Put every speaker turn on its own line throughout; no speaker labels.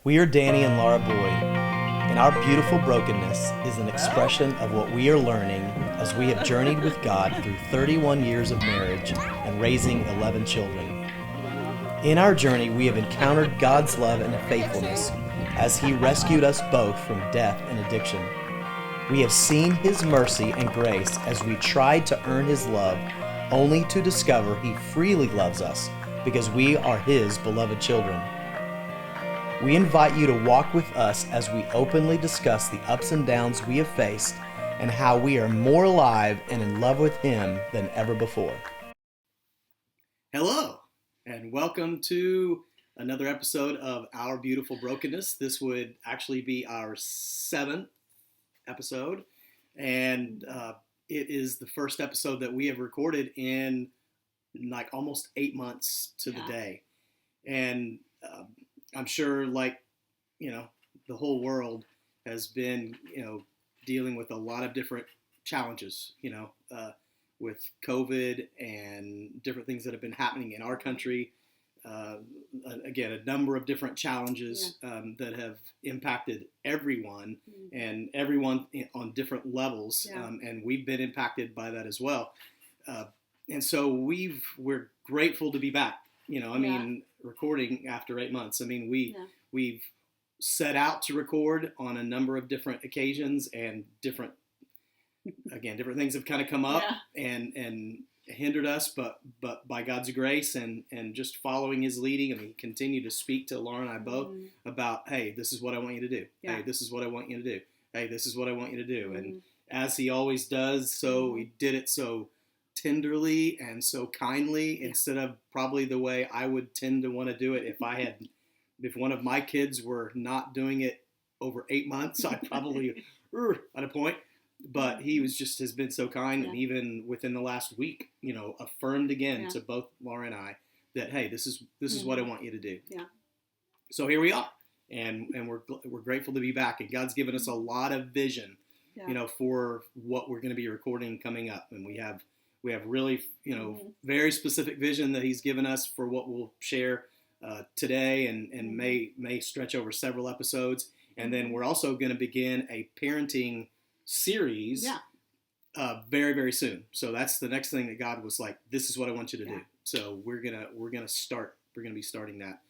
We are Danny and Laura Boyd, and our beautiful brokenness is an expression of what we are learning as we have journeyed with God through 31 years of marriage and raising 11 children. In our journey, we have encountered God's love and faithfulness as He rescued us both from death and addiction. We have seen His mercy and grace as we tried to earn His love, only to discover He freely loves us because we are His beloved children. We invite you to walk with us as we openly discuss the ups and downs we have faced and how we are more alive and in love with Him than ever before. Hello, and welcome to another episode of Our Beautiful Brokenness. This would actually be our 7th episode, and it is the first episode that we have recorded in like almost 8 months to the day. And I'm sure, the whole world has been, dealing with a lot of different challenges, with COVID and different things that have been happening in our country. Again, a number of different challenges that have impacted everyone and everyone on different levels. And we've been impacted by that as well. And so we're grateful to be back. Recording after 8 months. We've set out to record on a number of different occasions, and different things have kind of come up and hindered us, but by God's grace and just following His leading, He continued to speak to Laura and I both about, hey, this is what I want you to do. Yeah. Hey, this is what I want you to do. Hey, this is what I want you to do. And as He always does, so He did it so tenderly and so kindly, instead of probably the way I would tend to want to do it. If one of my kids were not doing it over 8 months, I'd probably at a point. But He has been so kind, and even within the last week, affirmed again to both Laura and I that, hey, this is what I want you to do. Yeah. So here we are, and we're grateful to be back, and God's given us a lot of vision, for what we're going to be recording coming up, and we have really, very specific vision that He's given us for what we'll share today, and may stretch over several episodes. And then we're also going to begin a parenting series very, very soon. So that's the next thing that God was like, this is what I want you to do. So we're going to be starting that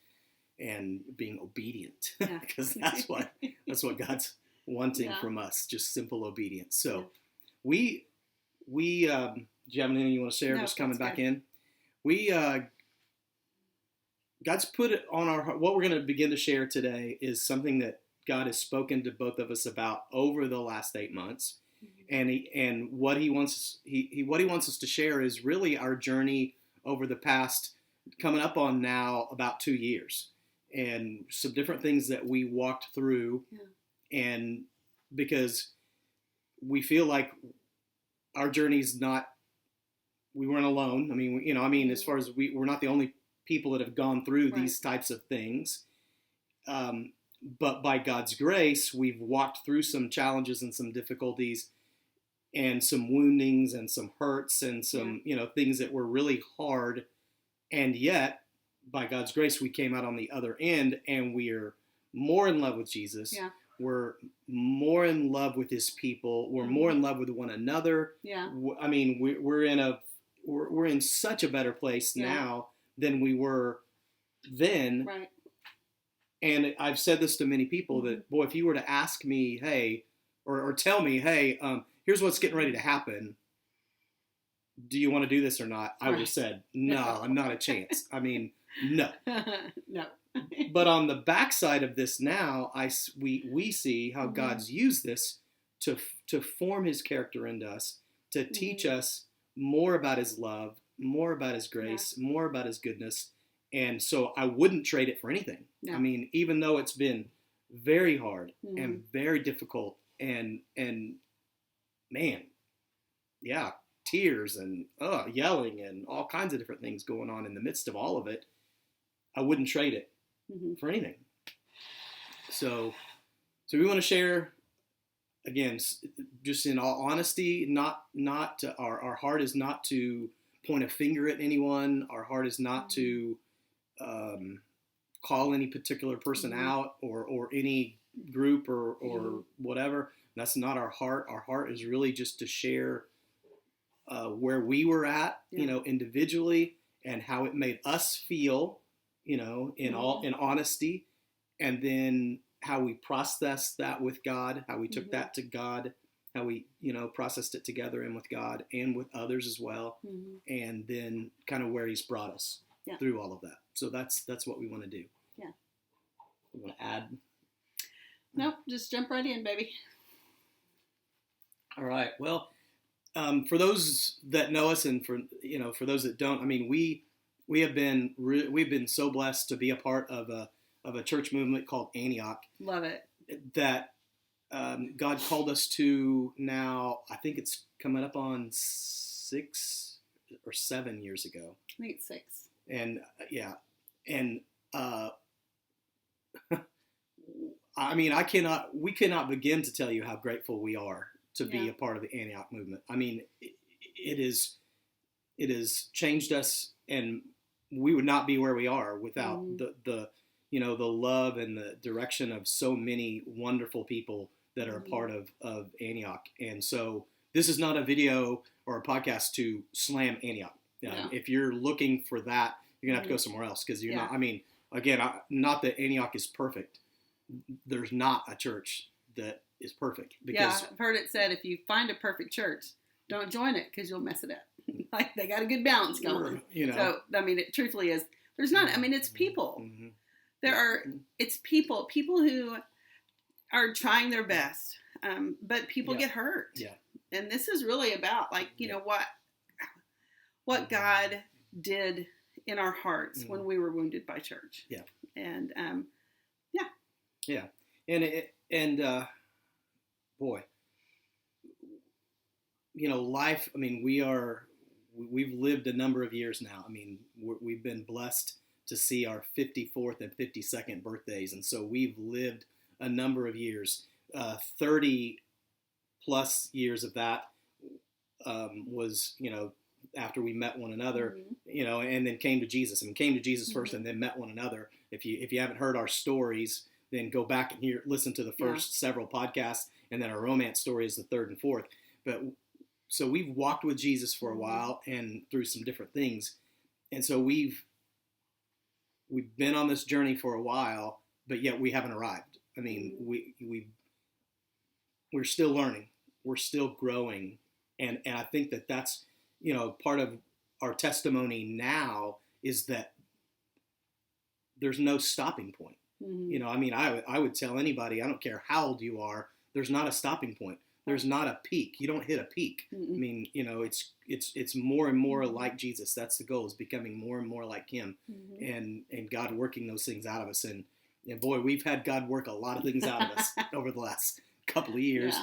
and being obedient, because that's what God's wanting from us, just simple obedience. So we do you have anything you want to share? No, just coming back in. God's put it on our heart. What we're going to begin to share today is something that God has spoken to both of us about over the last 8 months, and what He wants us to share is really our journey over the past, coming up on now about 2 years, and some different things that we walked through, and because we feel like our journey's not. We weren't alone. As far as we're not the only people that have gone through these types of things. But by God's grace, we've walked through some challenges and some difficulties and some woundings and some hurts and some, things that were really hard. And yet, by God's grace, we came out on the other end, and we are more in love with Jesus. Yeah. We're more in love with His people. We're more in love with one another. Yeah. We're in such a better place now than we were then. Right. And I've said this to many people that, boy, if you were to ask me, hey, or tell me, hey, here's what's getting ready to happen. Do you want to do this or not? I would have said, no, not a chance. No. No. But on the backside of this now, we see how God's used this to form His character into us, to teach us more about His love, more about His grace, more about His goodness. And so I wouldn't trade it for anything. No. Even though it's been very hard and very difficult and man, tears and yelling and all kinds of different things going on in the midst of all of it, I wouldn't trade it for anything. So we want to share, again, just in all honesty, not our heart is not to point a finger at anyone. Our heart is not to call any particular person out or any group or whatever. That's not our heart. Our heart is really just to share where we were at, individually, and how it made us feel, in honesty, and then how we processed that with God, how we took that to God, how we, processed it together and with God and with others as well, and then kind of where He's brought us through all of that. So that's what we want to do.
Yeah.
We want to add.
Nope, just jump right in, baby.
All right. Well, for those that know us, and for those that don't, I mean, we've been so blessed to be a part of a church movement called Antioch.
Love it.
That God called us to now. I think it's coming up on 6 or 7 years ago.
I think it's 6.
And I mean, we cannot begin to tell you how grateful we are to be a part of the Antioch movement. I mean, it has changed us, and we would not be where we are without the love and the direction of so many wonderful people that are a part of Antioch. And so this is not a video or a podcast to slam Antioch. If you're looking for that, you're gonna have to go somewhere else, because you're not. I mean, again, not that Antioch is perfect. There's not a church that is perfect. Because,
I've heard it said, if you find a perfect church, don't join it because you'll mess it up. Like, they got a good balance going. So, I mean, it truthfully is. There's not. I mean, it's people. It's people who are trying their best, but people get hurt. Yeah. And this is really about, like, what God did in our hearts when we were wounded by church. Yeah. And
yeah. Boy, life. I mean, we've lived a number of years now. I mean, we've been blessed to see our 54th and 52nd birthdays, and so we've lived a number of years. 30 plus years of that was, after we met one another, and then came to Jesus. I mean, came to Jesus first, and then met one another. If you haven't heard our stories, then go back and listen to the first several podcasts, and then our romance story is the third and fourth. But so we've walked with Jesus for a while and through some different things, and so we've been on this journey for a while, but yet we haven't arrived. I mean, we're still learning, we're still growing, and I think that's part of our testimony now is that there's no stopping point. I mean, I would tell anybody, I don't care how old you are, there's not a stopping point. There's not a peak. You don't hit a peak. I mean, it's more and more like Jesus. That's the goal, is becoming more and more like Him, and God working those things out of us. And boy, we've had God work a lot of things out of us over the last couple of years.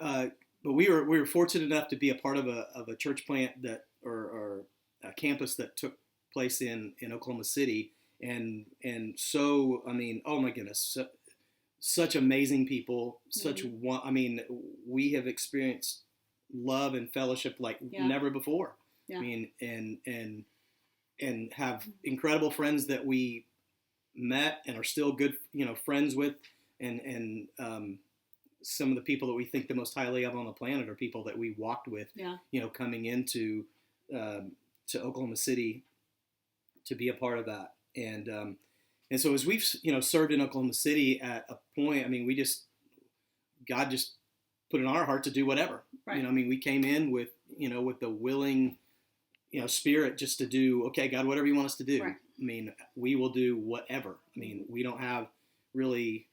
Yeah. But we were fortunate enough to be a part of a church plant that or a campus that took place in Oklahoma City. And so, I mean, oh my goodness, such amazing people, I mean, we have experienced love and fellowship like never before. Yeah. I mean, and have incredible friends that we met and are still good, friends with, and some of the people that we think the most highly of on the planet are people that we walked with, coming into to Oklahoma City to be a part of that. And so as we've, served in Oklahoma City at a point, I mean, God just put it on our heart to do whatever. Right. I mean, we came in with, with the willing, spirit just to do, okay, God, whatever you want us to do. Right. I mean, we will do whatever. I mean, we don't have really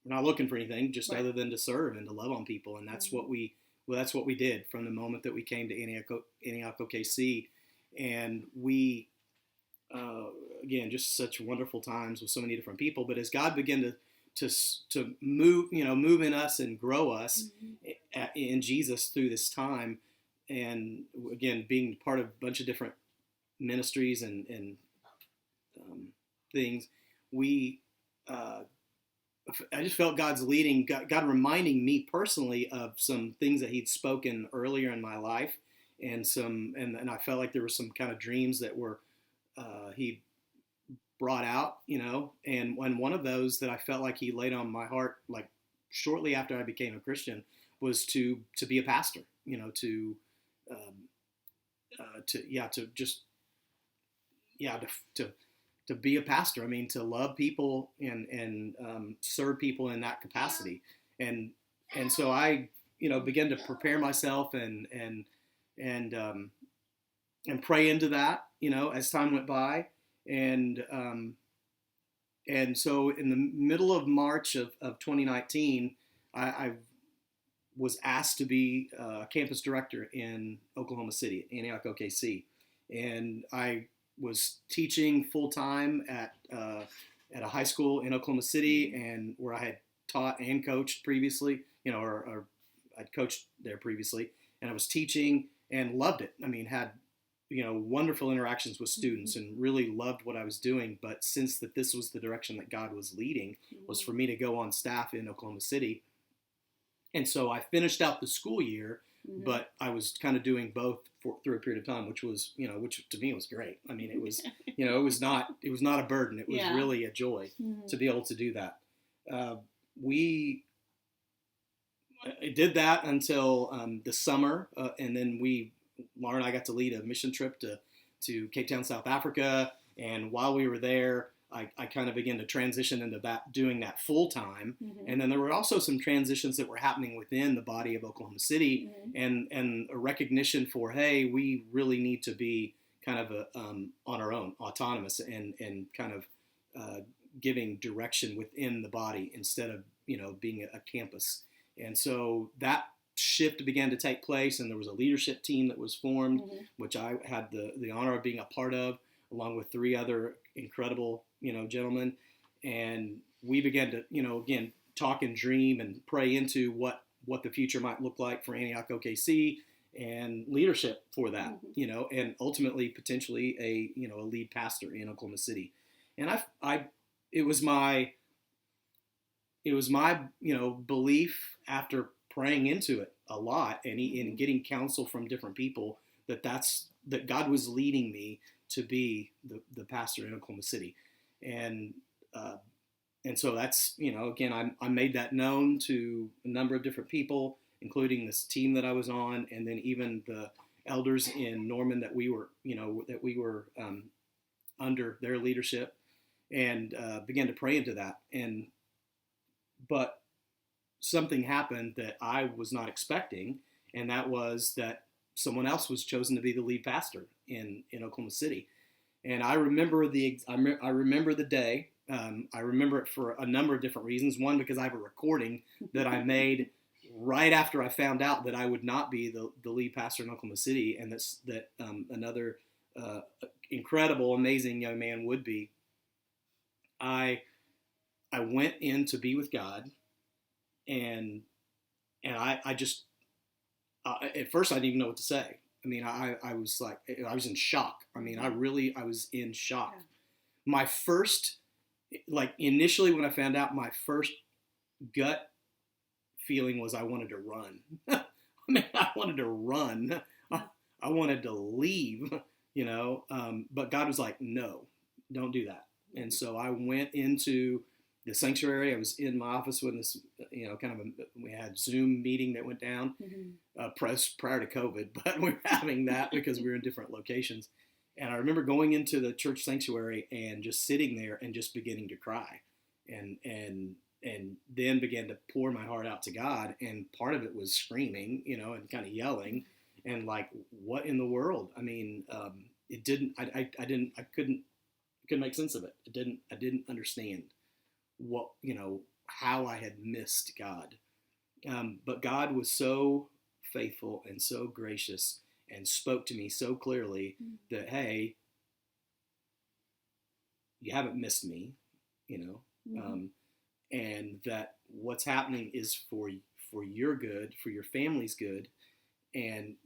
we're not looking for anything just other than to serve and to love on people. And that's what that's what we did from the moment that we came to Antioch OKC. And we, again, just such wonderful times with so many different people. But as God began to move, move in us and grow us in Jesus through this time, and again, being part of a bunch of different ministries and things, I just felt God's leading, God reminding me personally of some things that He'd spoken earlier in my life, and I felt like there were some kind of dreams that were He brought out, and when one of those that I felt like he laid on my heart, like shortly after I became a Christian, was to be a pastor, to be a pastor. I mean, to love people and serve people in that capacity. And so I, began to prepare myself and pray into that, as time went by. And so in the middle of March of 2019, I was asked to be a campus director in Oklahoma City, Antioch, OKC. And I was teaching full time at a high school in Oklahoma City, and where I had taught and coached previously, or I'd coached there previously, and I was teaching and loved it. I mean, had wonderful interactions with students and really loved what I was doing. But since that this was the direction that God was leading, was for me to go on staff in Oklahoma City. And so I finished out the school year, but I was kind of doing both through a period of time, which to me was great. I mean, it was, it was not a burden. It was really a joy to be able to do that. We did that until the summer, and then Laura and I got to lead a mission trip to Cape Town, South Africa. And while we were there, I kind of began to transition into doing that full time. And then there were also some transitions that were happening within the body of Oklahoma City, and a recognition for, hey, we really need to be kind of on our own, autonomous, and kind of giving direction within the body instead of being a campus. And so that shift began to take place, and there was a leadership team that was formed, which I had the honor of being a part of, along with 3 other incredible, gentlemen. And we began to, again, talk and dream and pray into what the future might look like for Antioch OKC and leadership for that, and ultimately potentially a lead pastor in Oklahoma City. And it was my belief, after praying into it a lot and getting counsel from different people, that God was leading me to be the pastor in Oklahoma City. And so that's, again, I made that known to a number of different people, including this team that I was on, and then even the elders in Norman that we were under their leadership, and began to pray into that. But something happened that I was not expecting, and that was that someone else was chosen to be the lead pastor in Oklahoma City. And I remember I remember the day. I remember it for a number of different reasons. One, because I have a recording that I made right after I found out that I would not be the lead pastor in Oklahoma City, and that another incredible, amazing young man would be. I went in to be with God, and I just at first I didn't even know what to say. I mean, I was like, I was in shock. I mean, I was in shock. Yeah. My first, initially when I found out, my first gut feeling was I wanted to run. I mean, I wanted to run. I wanted to leave, but God was like, no, don't do that. And so I went into the sanctuary. I was in my office when this, we had Zoom meeting that went down prior to COVID, but we were having that because we were in different locations. And I remember going into the church sanctuary and just sitting there and just beginning to cry, and then began to pour my heart out to God. And part of it was screaming, and kind of yelling, and like, what in the world? I mean, it didn't. I couldn't make sense of it. I didn't understand what, how I had missed God. But God was so faithful and so gracious and spoke to me so clearly that, hey, you haven't missed me, and that what's happening is for your good, for your family's good. And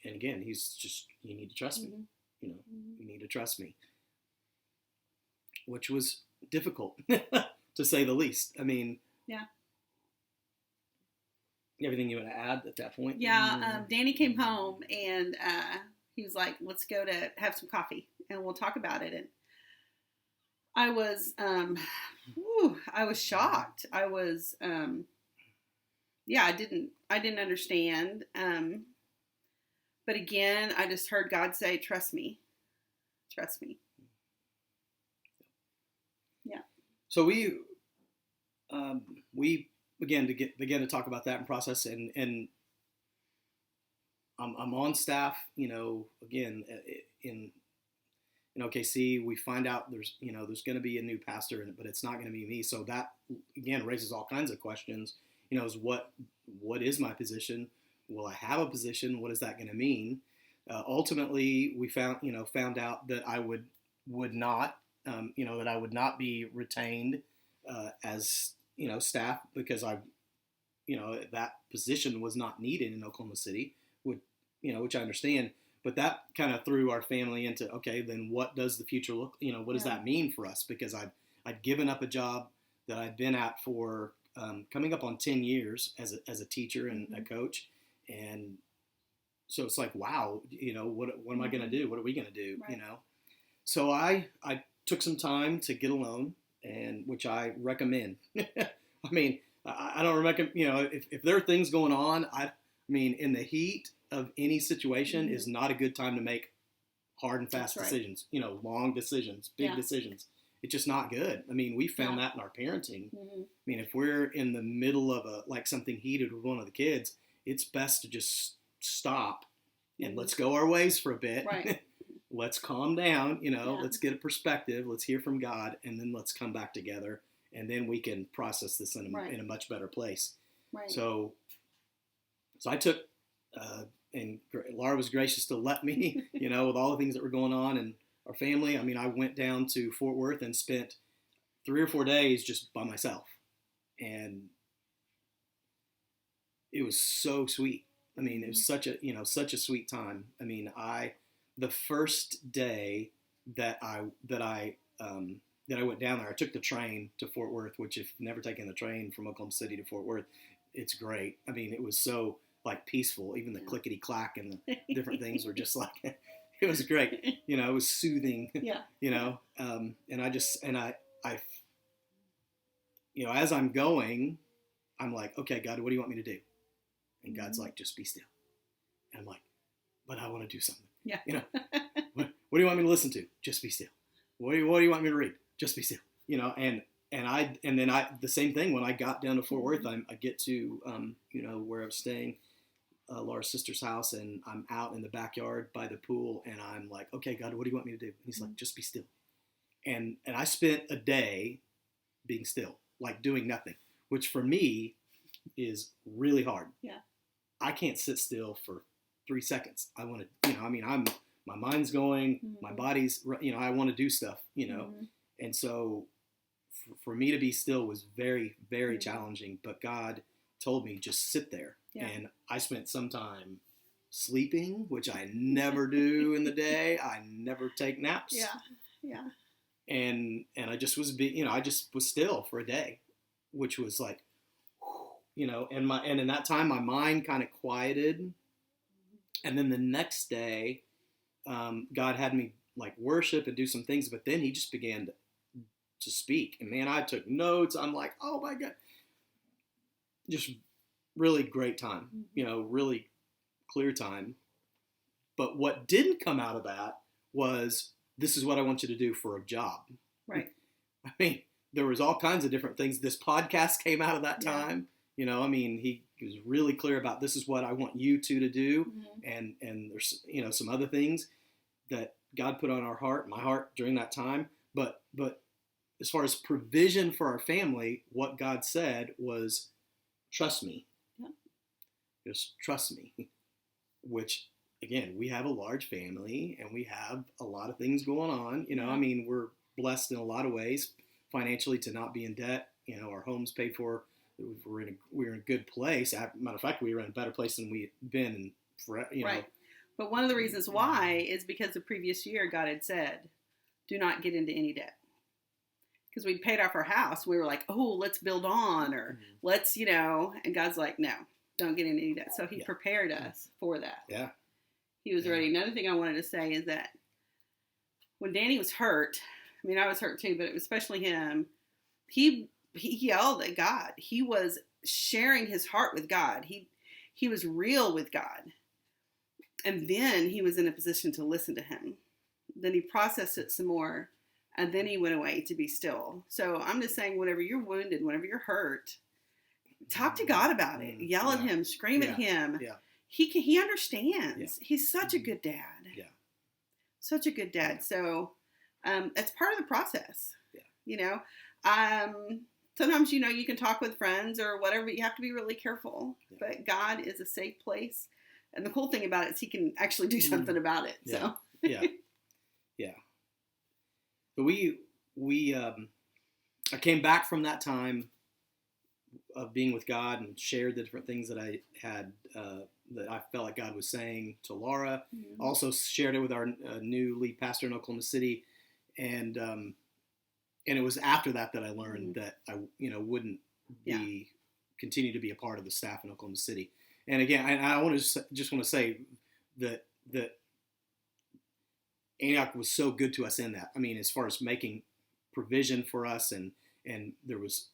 again, he's just, you need to trust me, you need to trust me, which was difficult to say the least. I mean,
yeah.
Everything you want to add at that point?
Yeah. Danny came home and he was like, let's go to have some coffee and we'll talk about it. And I was shocked. I was, I didn't understand. But again, I just heard God say, trust me. Trust me. Yeah.
So we began to talk about that and process, and I'm on staff, again, in OKC. We find out there's going to be a new pastor, but it's not going to be me. So that, again, raises all kinds of questions, is what is my position? Will I have a position? What is that going to mean? Ultimately, we found out that I would not, that I would not be retained as, staff, because that position was not needed in Oklahoma City, which I understand. But that kind of threw our family into, okay, then what does the future look, what does that mean for us? Because I'd given up a job that I'd been at for coming up on 10 years as a teacher and a coach. And so it's like, wow, what am I going to do? What are we going to do?
Right.
So I took some time to get alone, and which I recommend. I mean, I don't recommend, if there are things going on, I mean, in the heat of any situation is not a good time to make hard and fast decisions, long decisions, big decisions. It's just not good. I mean, we found that in our parenting. I mean, if we're in the middle of something heated with one of the kids, it's best to just stop and let's go our ways for a bit.
Right.
Let's calm down, let's get a perspective. Let's hear from God, and then let's come back together, and then we can process this in a much better place.
Right.
So I took, and Laura was gracious to let me, with all the things that were going on in our family. I mean, I went down to Fort Worth and spent 3 or 4 days just by myself. And it was so sweet. I mean, it was such a sweet time. I mean, the first day that I went down there, I took the train to Fort Worth, which, if you've never taken the train from Oklahoma City to Fort Worth, it's great. I mean, it was so peaceful. Even the clickety clack and the different things were just it was great. It was soothing.
Yeah.
And I as I'm going, I'm like, okay, God, what do you want me to do? And God's like, just be still. And I'm like, but I want to do something.
Yeah.
What do you want me to listen to? Just be still. What do you want me to read? Just be still. And then the same thing when I got down to Fort Worth, I get to where I was staying, Laura's sister's house, and I'm out in the backyard by the pool, and I'm like, okay, God, what do you want me to do? And he's like, just be still. And I spent a day being still, doing nothing, which for me is really hard.
Yeah.
I can't sit still for 3 seconds. I want to, my mind's going, my body's, I want to do stuff, and so for me to be still was very, very challenging, but God told me just sit there. Yeah. And I spent some time sleeping, which I never do in the day. I never take naps.
Yeah. Yeah.
And I just was I just was still for a day, which was like, and in that time my mind kind of quieted. And then the next day, God had me worship and do some things, but then he just began to speak. And man, I took notes. I'm like, oh my God, just really great time, really clear time. But what didn't come out of that was, this is what I want you to do for a job.
Right.
I mean, there was all kinds of different things. This podcast came out of that time. I mean, he was really clear about, this is what I want you to do. And there's, some other things that God put on my heart during that time. But as far as provision for our family, what God said was, trust me. Yeah. Just trust me. Which, again, we have a large family and we have a lot of things going on. I mean, we're blessed in a lot of ways financially to not be in debt. Our home's paid for. We're in a good place. Matter of fact, we were in a better place than we've been in forever. Right.
But one of the reasons why is because the previous year God had said, do not get into any debt. Because we paid off our house. We were like, oh, let's build on, or let's, and God's like, no, don't get into any debt. So he prepared us for that.
Yeah.
He was ready. Another thing I wanted to say is that when Danny was hurt, I mean, I was hurt too, but especially him. He yelled at God. He was sharing his heart with God. He was real with God. And then he was in a position to listen to him. Then he processed it some more, and then he went away to be still. So I'm just saying, whenever you're wounded, whenever you're hurt, talk to God about it. Yell at him, scream at him.
Yeah.
He understands. Yeah. He's such a good dad.
Yeah.
Such a good dad. So it's part of the process.
Yeah.
You know, sometimes, you know, you can talk with friends or whatever, but you have to be really careful. Yeah. But God is a safe place. And the cool thing about it is he can actually do something about it.
Yeah.
So.
Yeah. Yeah. But I came back from that time of being with God and shared the different things that I had, that I felt like God was saying to Laura. Mm-hmm. Also shared it with our new lead pastor in Oklahoma City. And it was after that I learned that I, you know, wouldn't continue to be a part of the staff in Oklahoma City. And again, I want to just want to say that Antioch was so good to us in that. I mean, as far as making provision for us, and there was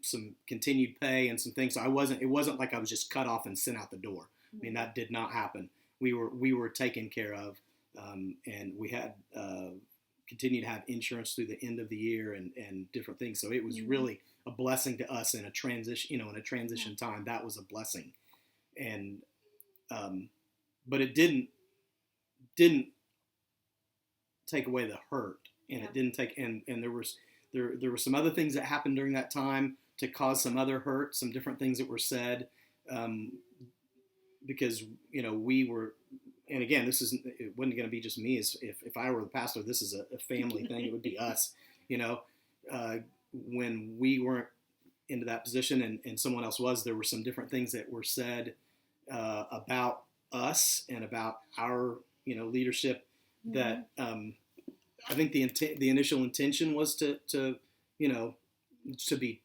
some continued pay and some things. So it wasn't like I was just cut off and sent out the door. I mean, that did not happen. We were taken care of, and we had continued to have insurance through the end of the year and different things. So it was really a blessing to us in a transition, in a transition time. That was a blessing. And, but it didn't take away the hurt, and it didn't take, and there were some other things that happened during that time to cause some other hurt, some different things that were said, because, you know, we were, and again, it wasn't going to be just me. If I were the pastor, this is a family thing. It would be us, you know, when we weren't into that position and someone else was, there were some different things that were said about us and about our, you know, leadership that I think the initial intention was to you know, to be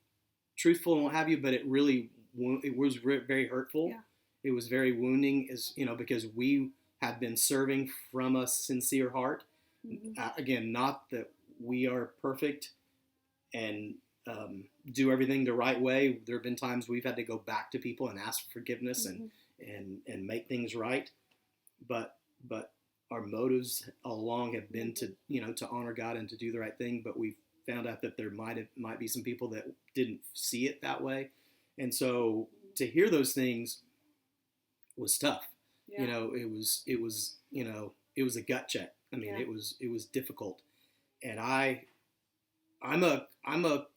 truthful and what have you, but it was very hurtful. Yeah. It was very wounding, as you know, because we had been serving from a sincere heart. Again, not that we are perfect and do everything the right way. There have been times we've had to go back to people and ask for forgiveness and make things right, but our motives all along have been to, you know, to honor God and to do the right thing. But we found out that there might be some people that didn't see it that way, and so to hear those things was tough. Yeah. You know, it was you know, it was a gut check. I mean, it was difficult, and I'm a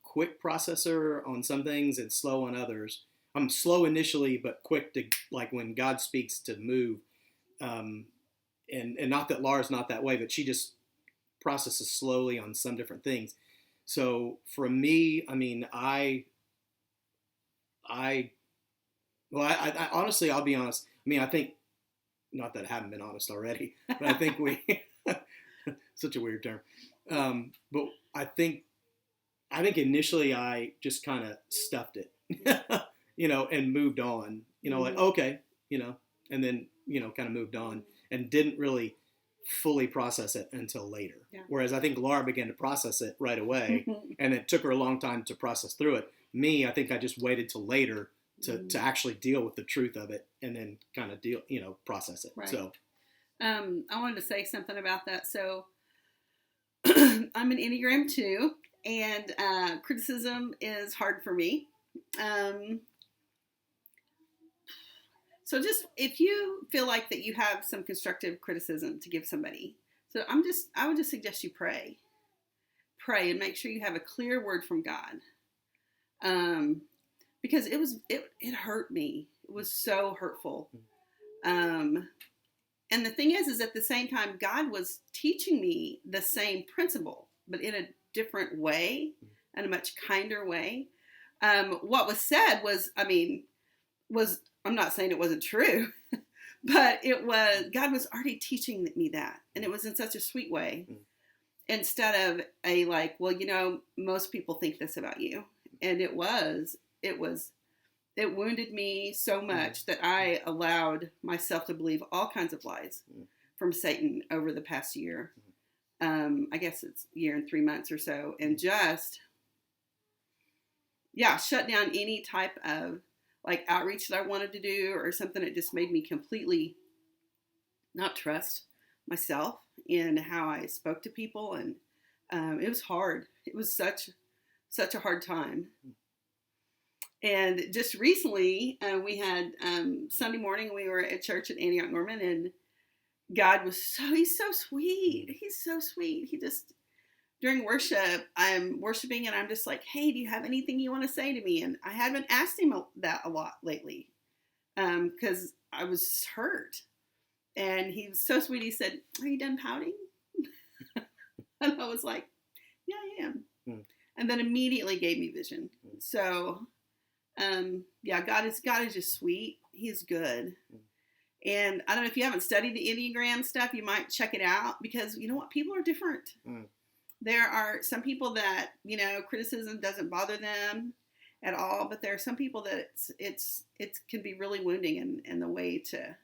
quick processor on some things and slow on others. I'm slow initially, but quick to, like, when God speaks, to move. And not that Laura's not that way, but she just processes slowly on some different things. So for me, I mean, I honestly, I'll be honest. I mean, I think, not that I haven't been honest already, but I think such a weird term. But I think initially I just kind of stuffed it, you know, and moved on, you know, like, okay, you know, and then, you know, kind of moved on and didn't really fully process it until later. Yeah. Whereas I think Laura began to process it right away, and it took her a long time to process through it. Me, I think I just waited till later to actually deal with the truth of it, and then kind of process it. Right. So,
I wanted to say something about that. So, I'm an Enneagram 2, and criticism is hard for me. So just, if you feel like that you have some constructive criticism to give somebody, so I would just suggest you pray and make sure you have a clear word from God. Because it hurt me. It was so hurtful. And the thing is at the same time, God was teaching me the same principle, but in a different way, and a much kinder way. What was said was, I'm not saying it wasn't true, but God was already teaching me that. And it was in such a sweet way, instead of a, like, well, you know, most people think this about you. And it wounded me so much that I allowed myself to believe all kinds of lies from Satan over the past year. I guess it's a year and 3 months or so, and just, shut down any type of like outreach that I wanted to do or something that just made me completely not trust myself in how I spoke to people. And it was hard. It was such a hard time. And just recently, we had Sunday morning, we were at church at Antioch Norman, and God was he's so sweet. He's so sweet. He just, during worship, I'm worshiping and I'm just like, hey, do you have anything you want to say to me? And I haven't asked him that a lot lately because I was hurt. And he was so sweet. He said, are you done pouting? And I was like, yeah, I am. And then immediately gave me vision. So, God is just sweet. He's good. And I don't know if you haven't studied the Enneagram stuff, you might check it out because you know what? People are different. There are some people that, criticism doesn't bother them at all, but there are some people that it can be really wounding, and the way to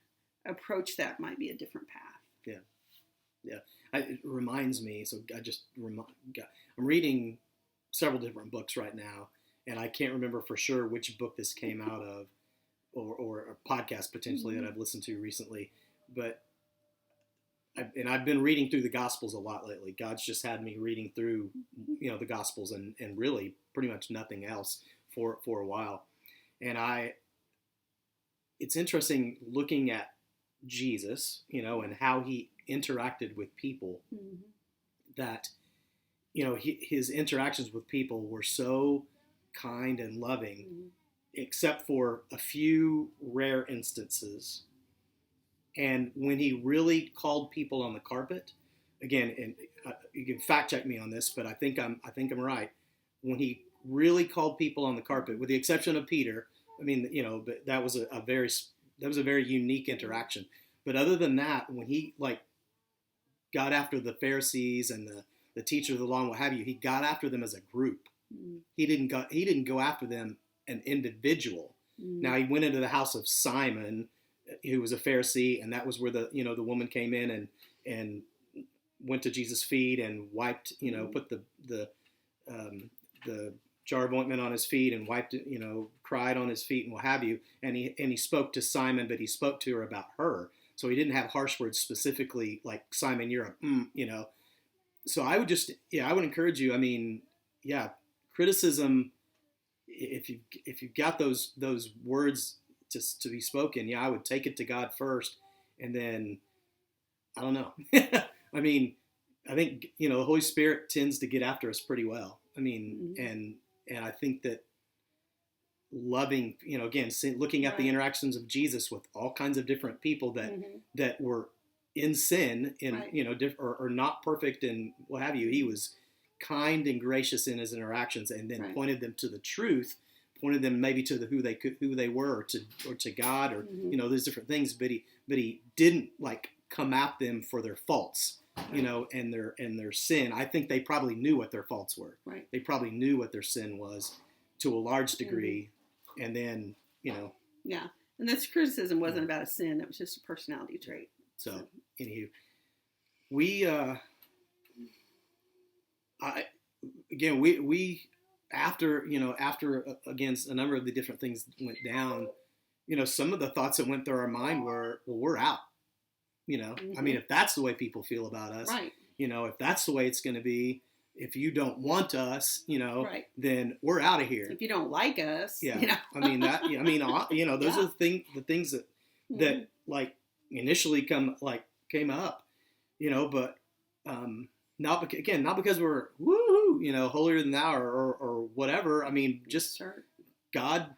approach that might be a different path.
Yeah. It reminds me, so I'm reading several different books right now, and I can't remember for sure which book this came out of, or a podcast potentially that I've listened to recently, but I've been reading through the Gospels a lot lately. God's just had me reading through, the Gospels and really pretty much nothing else for a while. And it's interesting looking at Jesus, and how he interacted with people, that, his interactions with people were so kind and loving, except for a few rare instances. And when he really called people on the carpet, again, and you can fact check me on this, but I think I'm right. When he really called people on the carpet, with the exception of Peter, but that was a very unique interaction. But other than that, when he got after the Pharisees and the teacher of the law and what have you, he got after them as a group. He didn't go after them an individual. Now he went into the house of Simon, who was a Pharisee, and that was where the woman came in and went to Jesus' feet and wiped, put the jar of ointment on his feet and wiped it, cried on his feet and what have you. And he spoke to Simon, but he spoke to her about her. So he didn't have harsh words specifically like, Simon, you're a, So I would encourage you. Criticism, if you've got those words to be spoken, I would take it to God first, and then I don't know. I think the Holy Spirit tends to get after us pretty well. And I think that loving, again, looking at the interactions of Jesus with all kinds of different people that were in sin, or not perfect and what have you, he was kind and gracious in his interactions, and then pointed them to the truth, pointed them maybe to who they were, or to God, or those different things. But he didn't come at them for their faults, and their sin. I think they probably knew what their faults were. Right. They probably knew what their sin was to a large degree, and then
Yeah, and this criticism wasn't about a sin; it was just a personality trait.
So anywho, we after again a number of the different things went down, some of the thoughts that went through our mind were, well, we're out. If that's the way people feel about us, right. If that's the way it's going to be, if you don't want us, then we're out of here.
If you don't like us,
those are the things that initially came up, but not because we're woohoo, holier than thou or whatever. Just God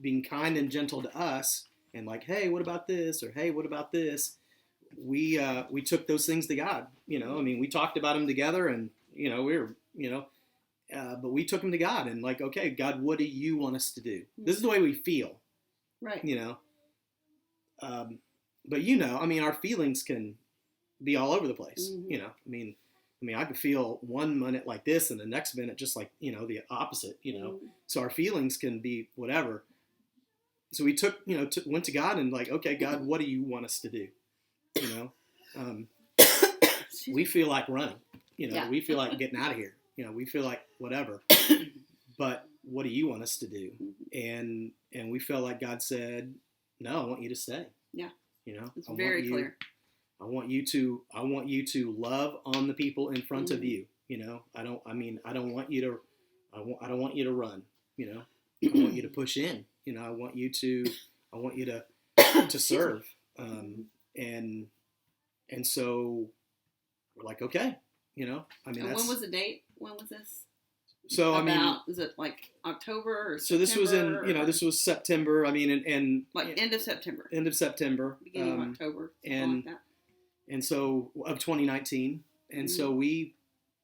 being kind and gentle to us, and hey, what about this? Or hey, what about this? We took those things to God. We talked about them together, and we were but we took them to God, and okay, God, what do you want us to do? This is the way we feel, right? But our feelings can be all over the place. I could feel one minute like this and the next minute just the opposite, So our feelings can be whatever. So we went to God and okay, God, what do you want us to do? we feel like running. We feel like getting out of here. We feel like whatever. But what do you want us to do? And we felt like God said, no, I want you to stay.
Yeah. It's
I
very clear.
I want you to love on the people in front of you. I don't want you to run. I want you to push in. I want you to serve. And so we're like, okay.
And when was the date? When was this?
So
was it like October or
so
September?
This was this was September. And
like end of September.
End of September.
Beginning of October.
And
like that.
And so of 2019. And so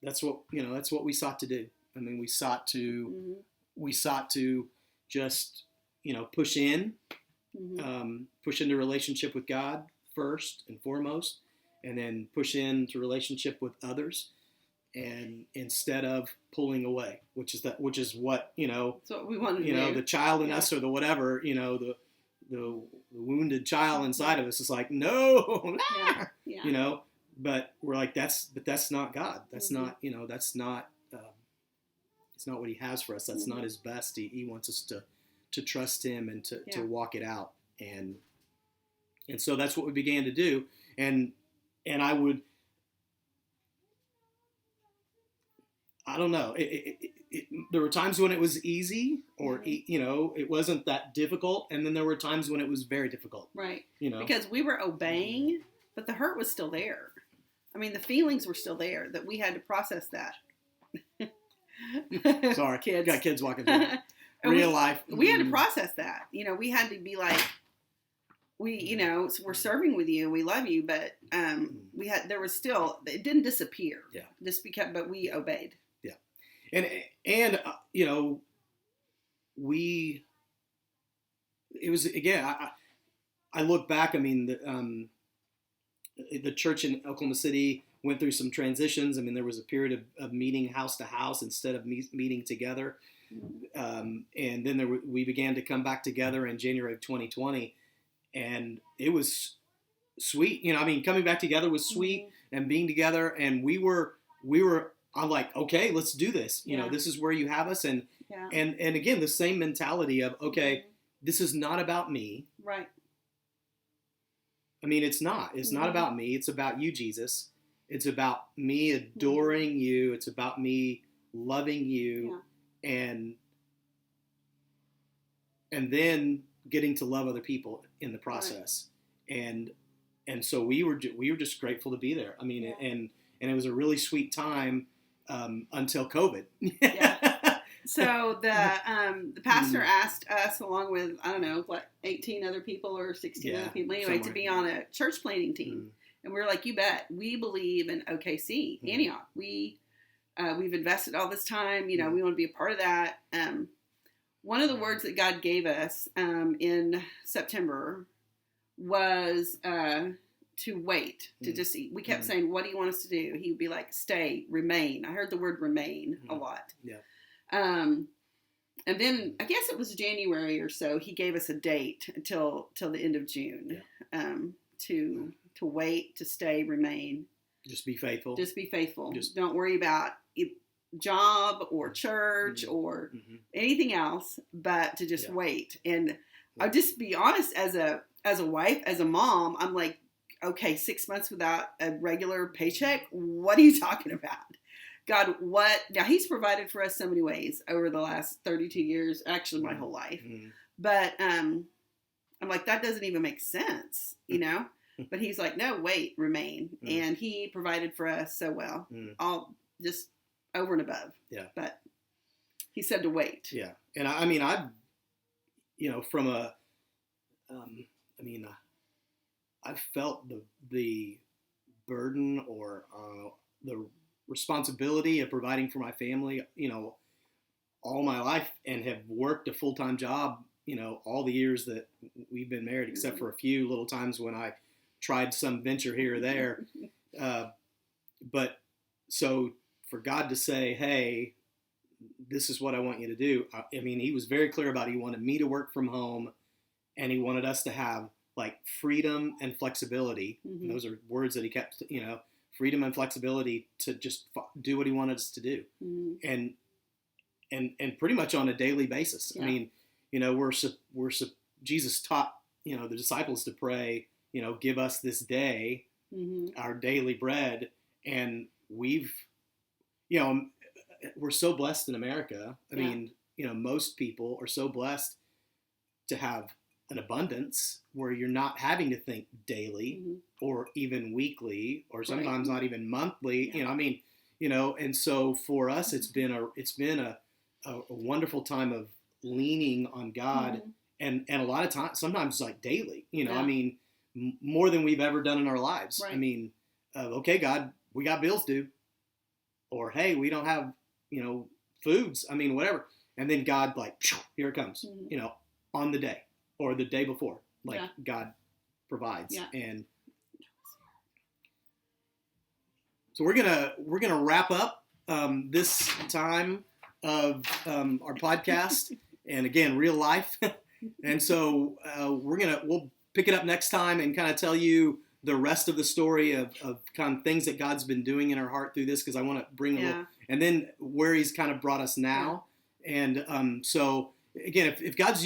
that's what we sought to do. We sought to just push in, push into relationship with God first and foremost, and then push into relationship with others. And instead of pulling away, which is what
that's what we want to do.
The child in us or the whatever, the wounded child inside of us is like, no, but we're like, that's not God. That's not, it's not what He has for us. That's not His best. He wants us to trust Him and to walk it out. And so that's what we began to do. And I don't know. There were times when it was easy, or it wasn't that difficult, and then there were times when it was very difficult.
Right. Because we were obeying, but the hurt was still there. The feelings were still there. That we had to process that.
Sorry,
kids.
Got kids walking through. Real life.
We had to process that. We had to be like, we're serving with you, we love you, but there was still, it didn't disappear.
Yeah.
But we obeyed.
And it was, again, I look back, the church in Oklahoma City went through some transitions. There was a period of meeting house to house instead of meeting together. And then we began to come back together in January of 2020, and it was sweet. Coming back together was sweet, and being together, and I'm like, okay, let's do this. This is where you have us. And again, the same mentality of, okay, this is not about me.
Right.
It's not about me. It's about you, Jesus. It's about me adoring you. It's about me loving you. And then getting to love other people in the process. Right. And so we were just grateful to be there. And it was a really sweet time. Until COVID.
So the pastor asked us, along with 18 other people or 16 other people anyway, to be on a church planting team. And we were like, you bet. We believe in OKC, Antioch. We've invested all this time. We want to be a part of that. One of the words that God gave us in September was to wait, to just eat. We kept saying, what do you want us to do? He would be like, stay, remain. I heard the word remain a lot. Yeah. And then I guess it was January or so, he gave us a date till the end of June, to wait, to stay, remain.
Just be faithful.
Just don't worry about job or church or anything else, but to just wait. And I'll just be honest, as a wife, as a mom, I'm like, okay, 6 months without a regular paycheck? What are you talking about? God, what? Now, He's provided for us so many ways over the last 32 years, actually my whole life. But I'm like, that doesn't even make sense, But He's like, no, wait, remain. And He provided for us so well, all just over and above. Yeah. But He said to wait.
Yeah. And I from a, I've felt the burden or the responsibility of providing for my family, all my life, and have worked a full-time job, all the years that we've been married, except for a few little times when I tried some venture here or there. But so for God to say, hey, this is what I want you to do. He was very clear about, He wanted me to work from home, and He wanted us to have like freedom and flexibility. And those are words that he kept, freedom and flexibility to just do what he wanted us to do. And pretty much on a daily basis. Yeah. I mean, Jesus taught, the disciples to pray, give us this day our daily bread. And we're so blessed in America. I mean, most people are so blessed to have an abundance where you're not having to think daily or even weekly or sometimes not even monthly. And so for us, it's been a wonderful time of leaning on God and a lot of times, sometimes like daily, more than we've ever done in our lives. Right. I mean, okay, God, we got bills due, or, hey, we don't have, foods. I mean, whatever. And then God, like, here it comes, on the day or the day before, like God provides. Yeah. And so we're going to wrap up this time of our podcast and again, real life. And so we'll pick it up next time and kind of tell you the rest of the story of kind of things that God's been doing in our heart through this, because I want to bring a little, and then where he's kind of brought us now. And so again, if God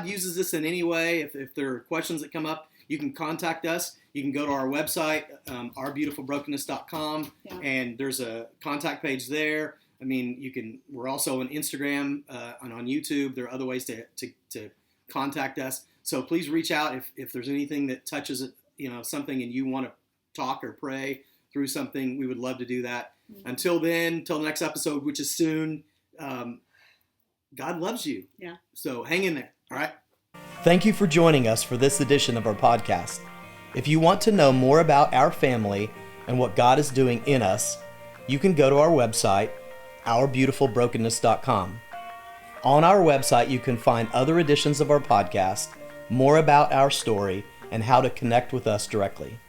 uses this in any way, if there are questions that come up, you can contact us. You can go to our website, ourbeautifulbrokenness.com, and there's a contact page there. I mean, we're also on Instagram and on YouTube. There are other ways to contact us. So please reach out if there's anything that touches something and you want to talk or pray through something. We would love to do that. Until then, till the next episode, which is soon, God loves you. Yeah. So hang in there. All right. Thank you for joining us for this edition of our podcast. If you want to know more about our family and what God is doing in us, you can go to our website, ourbeautifulbrokenness.com. On our website, you can find other editions of our podcast, more about our story, and how to connect with us directly.